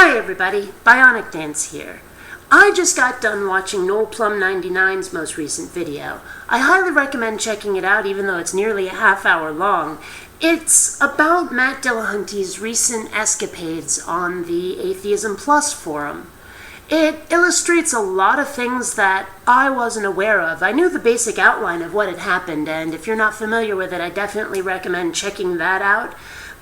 Hi everybody, BionicDance here. I just got done watching Noel Plum 99's most recent video. I highly recommend checking it out even though it's nearly a half hour long. It's about Matt Dillahunty's recent escapades on the Atheism Plus forum. It illustrates a lot of things that I wasn't aware of. I knew the basic outline of what had happened, and if you're not familiar with it, I definitely recommend checking that out.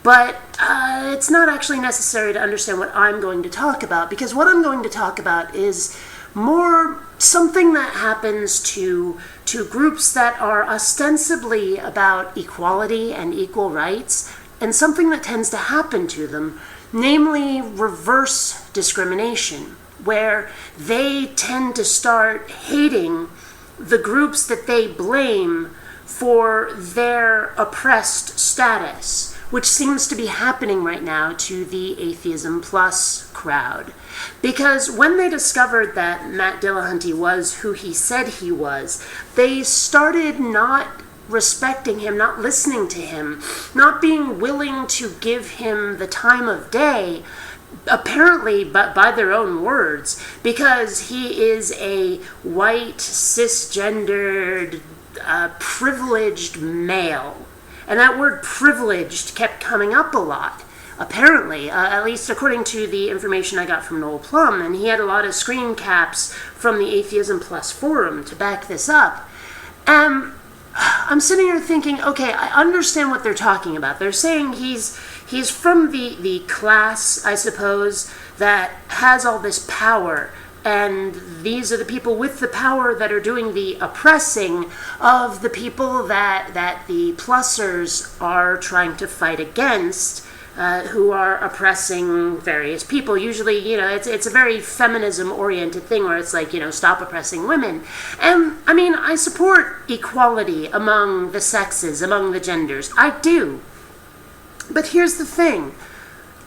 But it's not actually necessary to understand what I'm going to talk about, because what I'm going to talk about is more something that happens to groups that are ostensibly about equality and equal rights, and something that tends to happen to them, namely reverse discrimination, where they tend to start hating the groups that they blame for their oppressed status, which seems to be happening right now to the Atheism Plus crowd. Because when they discovered that Matt Dillahunty was who he said he was, they started not respecting him, not listening to him, not being willing to give him the time of day, apparently, but by their own words, because he is a white, cisgendered, privileged male. And that word privileged kept coming up a lot, apparently, at least according to the information I got from Noel Plum, and he had a lot of screen caps from the Atheism Plus forum to back this up. I'm sitting here thinking, okay, I understand what they're talking about. They're saying he's from the class, I suppose, that has all this power, and these are the people with the power that are doing the oppressing of the people that the plussers are trying to fight against, who are oppressing various people. Usually, it's a very feminism-oriented thing where it's like, stop oppressing women. And, I mean, I support equality among the sexes, among the genders. I do. But here's the thing.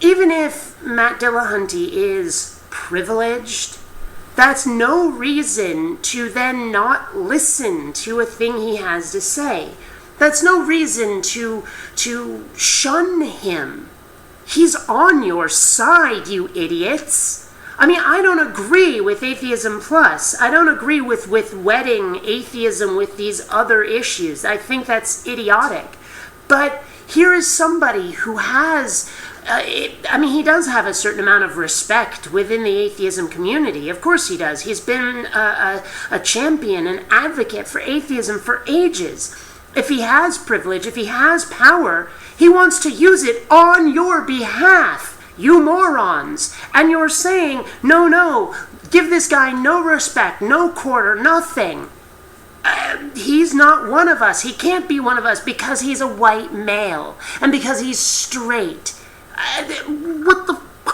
Even if Matt Dillahunty is privileged, that's no reason to then not listen to a thing he has to say. That's no reason to shun him. He's on your side, you idiots. I mean, I don't agree with Atheism Plus. I don't agree with wedding atheism with these other issues. I think that's idiotic. But here is somebody who has... he does have a certain amount of respect within the atheism community. Of course he does. He's been a champion, an advocate for atheism for ages. If he has privilege, if he has power, he wants to use it on your behalf, you morons. And you're saying, no, give this guy no respect, no quarter, nothing. He's not one of us. He can't be one of us because he's a white male and because he's straight.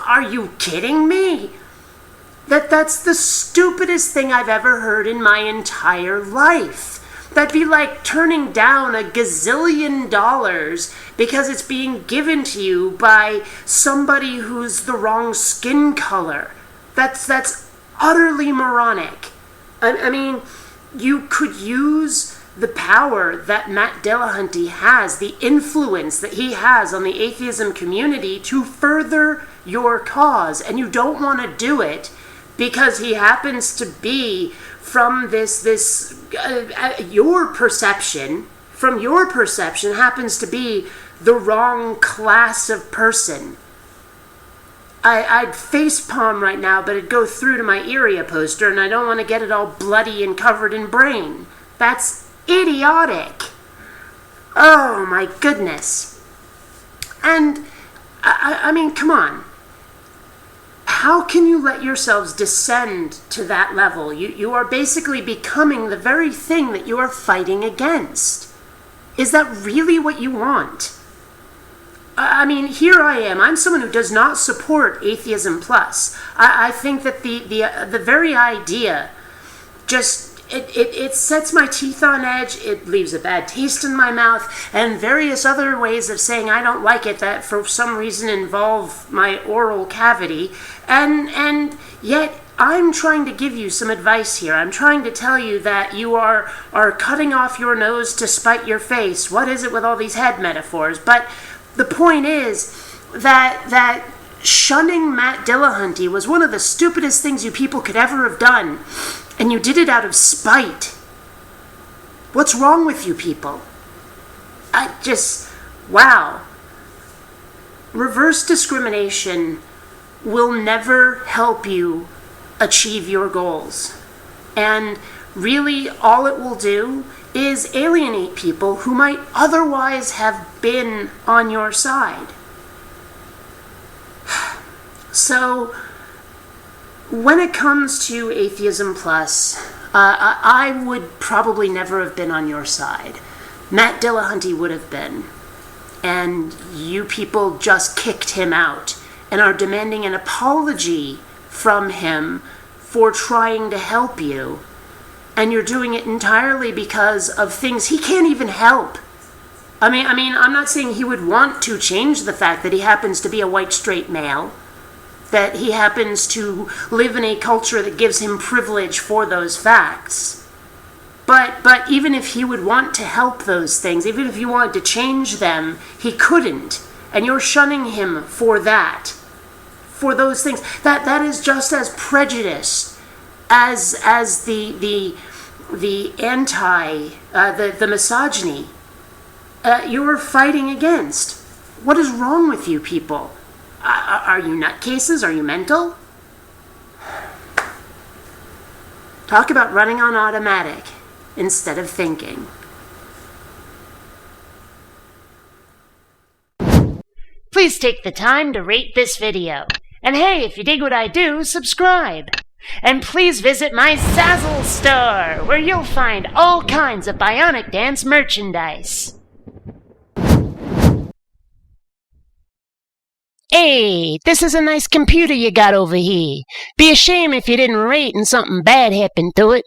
Are you kidding me? That's the stupidest thing I've ever heard in my entire life. That'd be like turning down $1 gazillion because it's being given to you by somebody who's the wrong skin color. That's utterly moronic. I mean, you could use the power that Matt Dillahunty has, the influence that he has on the atheism community to further your cause, and you don't want to do it because he happens to be from your perception happens to be the wrong class of person. I'd facepalm right now, but it'd go through to my area poster, and I don't want to get it all bloody and covered in brain. That's idiotic. Oh my goodness. And I mean, come on. How can you let yourselves descend to that level? You are basically becoming the very thing that you are fighting against. Is that really what you want? I mean, here I am. I'm someone who does not support Atheism Plus. I think that the very idea just... It sets my teeth on edge, it leaves a bad taste in my mouth, and various other ways of saying I don't like it that for some reason involve my oral cavity, and yet I'm trying to give you some advice here. I'm trying to tell you that you are cutting off your nose to spite your face. What is it with all these head metaphors? But the point is that shunning Matt Dillahunty was one of the stupidest things you people could ever have done, and you did it out of spite. What's wrong with you people? Wow. Reverse discrimination will never help you achieve your goals. And really, all it will do is alienate people who might otherwise have been on your side. So, when it comes to Atheism Plus, I would probably never have been on your side. Matt Dillahunty would have been. And you people just kicked him out and are demanding an apology from him for trying to help you. And you're doing it entirely because of things he can't even help. I mean, I'm not saying he would want to change the fact that he happens to be a white straight male, that he happens to live in a culture that gives him privilege for those facts. But even if he would want to help those things, even if he wanted to change them, he couldn't. And you're shunning him for that. For those things. That is just as prejudiced as the misogyny you're fighting against. What is wrong with you people? Are you nutcases? Are you mental? Talk about running on automatic instead of thinking. Please take the time to rate this video. And hey, if you dig what I do, subscribe. And please visit my Zazzle store, where you'll find all kinds of BionicDance merchandise. Hey, this is a nice computer you got over here. Be a shame if you didn't rate and something bad happened to it.